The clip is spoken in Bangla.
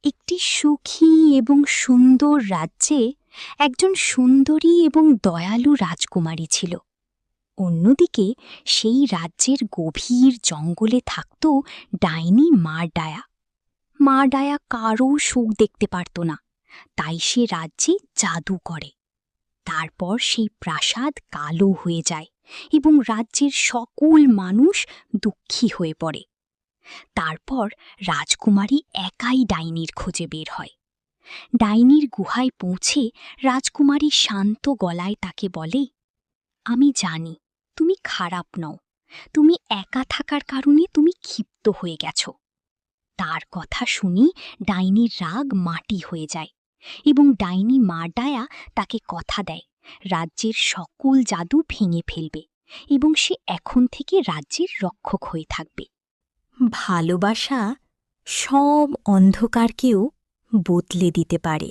একটি সুখী এবং সুন্দর রাজ্যে একজন সুন্দরী এবং দয়ালু রাজকুমারী ছিল। অন্যদিকে সেই রাজ্যের গভীর জঙ্গলে থাকত ডাইনি মারডায়া। মারডায়া কারও সুখ দেখতে পারত না, তাই সে রাজ্যে জাদু করে। তারপর সেই প্রাসাদ কালো হয়ে যায় এবং রাজ্যের সকল মানুষ দুঃখী হয়ে পড়ে। তারপর রাজকুমারী একাই ডাইনির খোঁজে বের হয়। ডাইনির গুহায় পৌঁছে রাজকুমারী শান্ত গলায় তাকে বলে, আমি জানি তুমি খারাপ নও, তুমি একা থাকার কারণে তুমি ক্ষিপ্ত হয়ে গেছ। তার কথা শুনি ডাইনির রাগ মাটি হয়ে যায় এবং ডাইনি মারডায়া তাকে কথা দেয় রাজ্যের সকল জাদু ভেঙে ফেলবে এবং সে এখন থেকে রাজ্যের রক্ষক হয়ে থাকবে। ভালোবাসা সব অন্ধকারকেও বদলে দিতে পারে।